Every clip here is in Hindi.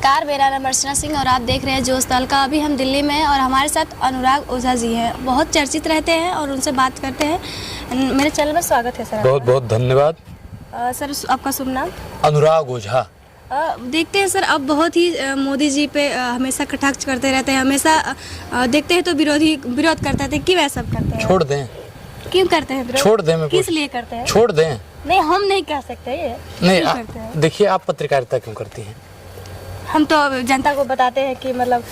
नमस्कार, मेरा नाम अर्चना सिंह और आप देख रहे हैं जोश तहलका। अभी हम दिल्ली में हैं और हमारे साथ अनुराग ओझा जी हैं। बहुत चर्चित रहते हैं और उनसे बात करते हैं। मेरे चैनल में स्वागत है सर। बहुत बहुत धन्यवाद। सर आपका शुभ नाम? अनुराग ओझा। देखते हैं सर, अब बहुत ही मोदी जी पे हमेशा कटाक्ष करते रहते हैं, हमेशा देखते हैं तो विरोध करते थे। क्यों ऐसा करते हैं? छोड़ दें। क्यों करते हैं विरोध? छोड़ दें। किस लिए करते हैं? छोड़ दें। नहीं, हम नहीं कह सकते ये। नहीं, देखिए आप पत्रकारिता क्यों करती हैं? हम तो जनता को बताते हैं कि मतलब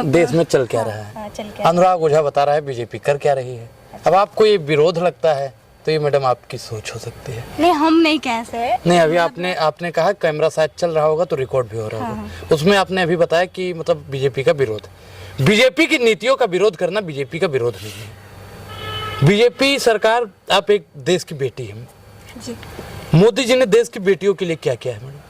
देश में चल क्या रहा है। चल क्या। अनुराग ओझा बता रहा है बीजेपी कर क्या रही है। अब आपको ये विरोध लगता है तो ये मैडम आपकी सोच हो सकती है। नहीं, हम नहीं कह सकते। नहीं, अभी आपने कहा कैमरा शायद चल रहा होगा तो रिकॉर्ड भी हो रहा होगा। उसमें आपने अभी बताया कि मतलब बीजेपी का विरोध, बीजेपी की नीतियों का विरोध करना बीजेपी का विरोध नहीं है। बीजेपी सरकार, आप एक देश की बेटी है जी। मोदी जी ने देश की बेटियों के लिए क्या किया है मैडम?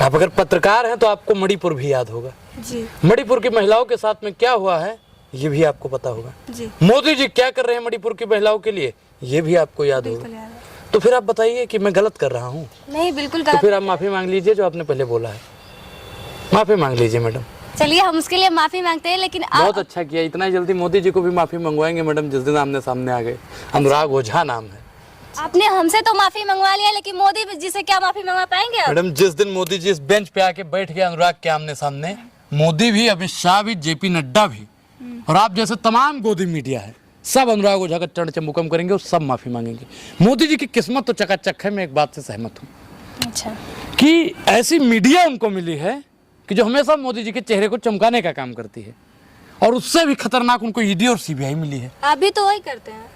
आप अगर पत्रकार हैं तो आपको मणिपुर भी याद होगा जी। मणिपुर की महिलाओं के साथ में क्या हुआ है ये भी आपको पता होगा जी। मोदी जी क्या कर रहे हैं मणिपुर की महिलाओं के लिए ये भी आपको याद होगा। तो फिर आप बताइए कि मैं गलत कर रहा हूँ? नहीं, बिल्कुल तो गलत। फिर आप माफी मांग लीजिए जो आपने पहले बोला है। माफी मांग लीजिए मैडम। चलिए, हम उसके लिए माफी मांगते हैं, लेकिन बहुत अच्छा किया। इतना जल्दी मोदी जी को भी माफी मंगवाएंगे मैडम जिस दिन आमने सामने आ गए। अनुराग ओझा नाम है। आपने हमसे तो माफी मंगवा लिया, लेकिन मोदी जी से क्या माफी मंगवा पाएंगे आप? मैडम जिस दिन मोदी जी इस बेंच पे आके बैठ गए अनुराग के आमने सामने, मोदी भी, अमित शाह भी, जेपी नड्डा भी और आप जैसे तमाम गोदी मीडिया है, सब अनुराग ओझा का चरण चमुकम करेंगे और सब माफी मांगेंगे। मोदी जी की किस्मत तो चकाचक है। मैं एक बात से सहमत हूँ अच्छा, कि ऐसी मीडिया उनको मिली है कि जो हमेशा मोदी जी के चेहरे को चमकाने का काम करती है, और उससे भी खतरनाक उनको ईडी और सीबीआई मिली है। अभी तो वही करते हैं।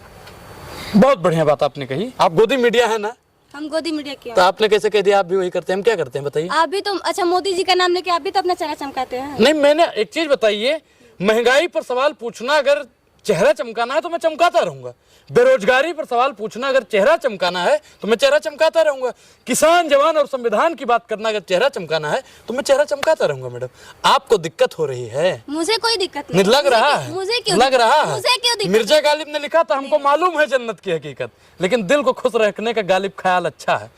बहुत बढ़िया बात आपने कही। आप गोदी मीडिया है ना? हम गोदी मीडिया क्यों? तो आपने कैसे कह दिया आप भी वही करते हैं? हम क्या करते हैं बताइए? आप भी तो, अच्छा, मोदी जी का नाम लेके आप भी तो अपना चेहरा चमकाते हैं। नहीं, मैंने एक चीज बताइए, महंगाई पर सवाल पूछना अगर चेहरा चमकाना है तो मैं चमकाता रहूंगा। बेरोजगारी पर सवाल पूछना अगर चेहरा चमकाना है तो मैं चेहरा चमकाता रहूंगा। किसान, जवान और संविधान की बात करना अगर चेहरा चमकाना है तो मैं चेहरा चमकाता रहूंगा। मैडम आपको दिक्कत हो रही है? मुझे कोई दिक्कत नहीं लग रहा है। मुझे क्यों लग रहा है? मुझे क्यों दिक्कत? मिर्जा गालिब ने लिखा था हमको मालूम है जन्नत की हकीकत, लेकिन दिल को खुश रखने का गालिब ख्याल अच्छा है।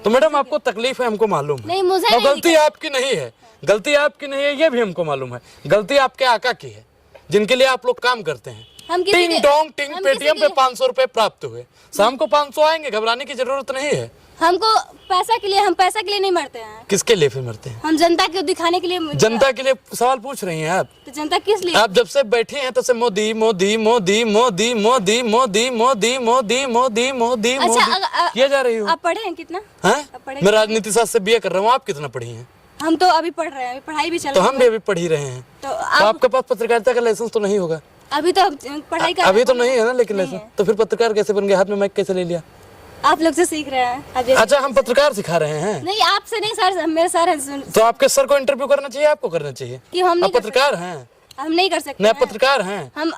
तो मैडम आपको तकलीफ है, हमको मालूम है। नहीं, मुझे नहीं। गलती आपकी नहीं है, गलती आपकी नहीं है, ये भी हमको मालूम है। गलती आपके आका की है जिनके लिए आप लोग काम करते हैं। टिंग डोंग टिंग पेटीएम पे 500 रुपए प्राप्त हुए, शाम को 500 आएंगे, घबराने की जरूरत नहीं है। हमको पैसा के लिए, हम पैसा के लिए नहीं मरते हैं। किसके लिए फिर मरते हैं? हम जनता को दिखाने के लिए। जनता के लिए सवाल पूछ रही हैं आप? तो जनता किस लिए? आप जब से बैठे हैं तब से मोदी मोदी मोदी मोदी मोदी मोदी मोदी मोदी मोदी मोदी अच्छा, किया जा रही हो। आप पढ़े हैं कितना? मैं राजनीति शास्त्र से बीए कर रहा हूँ। आप कितना पढ़ी हैं? हम तो अभी पढ़ रहे हैं, पढ़ाई भी चल तो रही हम भी अभी पढ़ ही रहे हैं। तो आपके पास पत्रकारिता का लाइसेंस तो नहीं होगा अभी तो पढ़ाई कर अभी तो नहीं है ना, लेकिन लाइसेंस तो फिर पत्रकार कैसे बन गए? हाथ में माइक कैसे ले लिया? आप लोग से सीख रहे हैं। अच्छा, हम पत्रकार सिखा रहे हैं? नहीं, आपसे नहीं सर, मेरे सर हैं। तो आपके सर को इंटरव्यू करना चाहिए, आपको करना चाहिए कि हम नहीं पत्रकार हैं। हम नहीं कर सकते। नहीं, पत्रकार हैं हम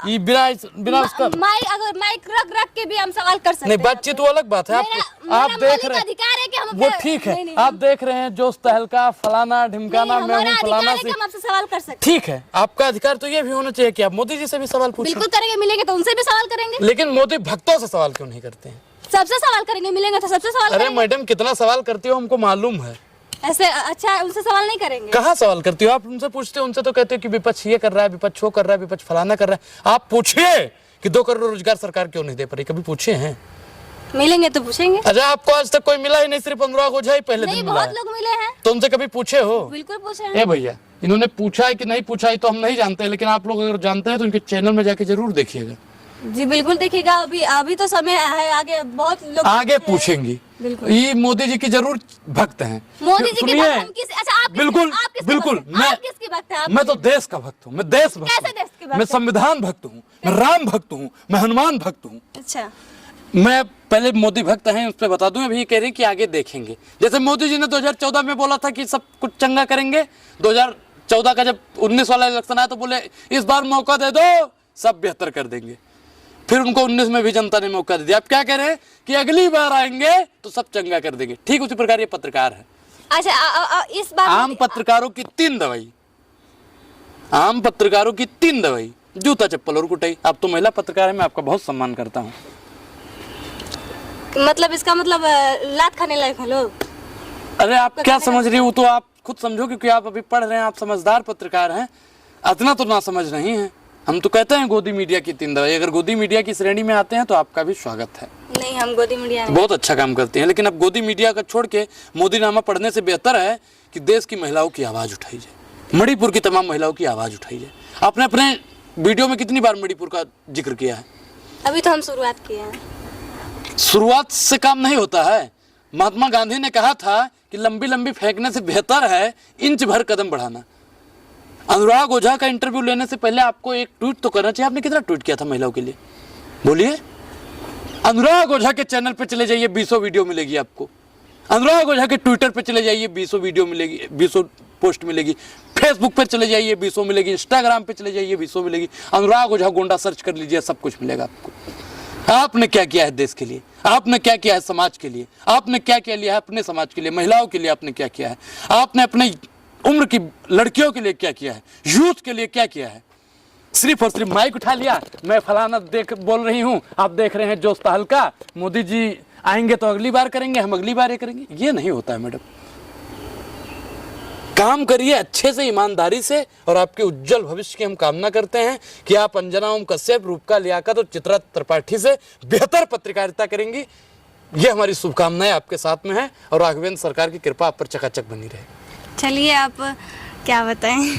बिना उसका माइक रख के भी हम सवाल कर सकते नहीं। बातचीत वो अलग बात है। आप देख रहे अधिकार है कि हम वो ठीक है। आप देख रहे हैं जोश तहलका, फलाना ढिमकाना, मैं हूँ फलाना से, हम आपसे सवाल कर सकते। ठीक है। आपका अधिकार तो ये भी होना चाहिए कि आप मोदी जी से भी सवाल पूछें। बिल्कुल करेंगे, मिलेंगे तो उनसे भी सवाल करेंगे। लेकिन मोदी भक्तों से सवाल क्यों नहीं करते हैं? सबसे सवाल करेंगे, मिलेंगे तो सबसे सवाल अरे करेंगे। मैडम कितना सवाल करती हो हमको मालूम है। ऐसे अच्छा, उनसे सवाल नहीं करेंगे? कहाँ सवाल करती हो आप? उनसे पूछते हो, उनसे तो कहते हो कि विपक्ष ये कर रहा है, विपक्ष वो कर रहा है, विपक्ष फलाना कर रहा है। आप पूछिए कि 2 करोड़ रोजगार सरकार क्यों नहीं दे पा रही, कभी पूछे हैं? मिलेंगे तो पूछेंगे। अच्छा, आपको आज तक कोई मिला ही नहीं, सिर्फ अनुराग ओझा ही पहले दिन मिला बहुत है। लोग मिले हैं। तो उनसे कभी पूछे हो? बिल्कुल पूछे हैं। भैया, इन्होंने पूछा है कि नहीं पूछा है तो हम नहीं जानते, लेकिन आप लोग अगर जानते हैं तो इनके चैनल में जाके जरूर देखिएगा। जी बिल्कुल देखिएगा। अभी तो समय है, आगे बहुत लोग आगे पूछेंगी। बिल्कुल। ये मोदी जी की जरूर भक्त हैं। मोदी जी की सुनिए, भक्त हम अच्छा, आप बिल्कुल बिल्कुल, मैं किसकी भक्त है? मैं तो देश का भक्त हूँ। मैं देश भक्त कैसे देश के हूँ? भक्त? मैं संविधान भक्त हूँ, मैं राम भक्त हूँ, मैं हनुमान भक्त हूँ। अच्छा, मैं पहले मोदी भक्त हैं उस पर बता दूं। अभी कह रहे हैं कि आगे देखेंगे। जैसे मोदी जी ने 2014 में बोला था कि सब कुछ चंगा करेंगे, 2014 का जब 19 वाला इलेक्शन आया तो बोले इस बार मौका दे दो, सब बेहतर कर देंगे। फिर उनको 19 में भी जनता ने मौका दे दिया। अब क्या कह रहे हैं कि अगली बार आएंगे तो सब चंगा कर देंगे। ठीक उसी प्रकार ये पत्रकार है। अच्छा, इस बार आम पत्रकारों की 3 दवाई, आम पत्रकारों की 3 दवाई, जूता चप्पल और कुटाई। आप तो महिला पत्रकार है, मैं आपका बहुत सम्मान करता हूँ। मतलब इसका मतलब लात खाने लायक है लोग। अरे आप क्या समझ रही हो, तो आप खुद समझो, क्योंकि आप अभी पढ़ रहे हैं, आप समझदार पत्रकार हैं, इतना तो ना समझ नहीं है। हम तो कहते हैं गोदी मीडिया की 3 दवाई, अगर गोदी मीडिया की श्रेणी में आते हैं तो आपका भी स्वागत है। नहीं, हम गोदी मीडिया नहीं। बहुत अच्छा काम करते हैं, लेकिन अब गोदी मीडिया का छोड़ के मोदीनामा पढ़ने से बेहतर है कि देश की महिलाओं की आवाज़ उठाई जाए, मणिपुर की तमाम महिलाओं की आवाज़ उठाई जाए। आपने अपने वीडियो में कितनी बार मणिपुर का जिक्र किया है? अभी तो हम शुरुआत किए हैं। शुरुआत से काम नहीं होता है। महात्मा गांधी ने कहा था कि लंबी लंबी फेंकने से बेहतर है इंच भर कदम बढ़ाना। अनुराग ओझा का इंटरव्यू लेने से पहले आपको एक ट्वीट तो करना चाहिए। आपने कितना ट्वीट किया था महिलाओं के लिए, बोलिए? अनुराग ओझा के चैनल पे चले जाइए, 20 वीडियो मिलेगी आपको। अनुराग ओझा के ट्विटर पे चले जाइए, 20 वीडियो मिलेगी, 20 पोस्ट मिलेगी। फेसबुक पे चले जाइए, 20 मिलेगी। इंस्टाग्राम पे चले जाइए, 20 मिलेगी। अनुराग ओझा गोंडा सर्च कर लीजिए, सब कुछ मिलेगा आपको। आपने क्या किया है देश के लिए, आपने क्या किया है समाज के लिए, आपने क्या किया लिया है अपने समाज के लिए, महिलाओं के लिए आपने क्या किया है, आपने अपने उम्र की लड़कियों के लिए क्या किया है, यूथ के लिए क्या किया है। सिर्फ और सिर्फ माइक उठा लिया, मैं फलाना बोल रही हूँ, आप देख रहे हैं जोश तहलका, मोदी जी आएंगे तो अगली बार करेंगे, हम अगली बार ये करेंगे। ये नहीं होता है मैडम। काम करिए अच्छे से, ईमानदारी से, और आपके उज्जवल भविष्य की हम कामना करते हैं कि आप अंजना ओम कश्यप, रूपका लियाकत और चित्रा त्रिपाठी से बेहतर पत्रकारिता करेंगी। ये हमारी शुभकामनाएं आपके साथ में है, और राघवेंद्र सरकार की कृपा आप पर चकाचक बनी रहे। चलिए, आप क्या बताएं।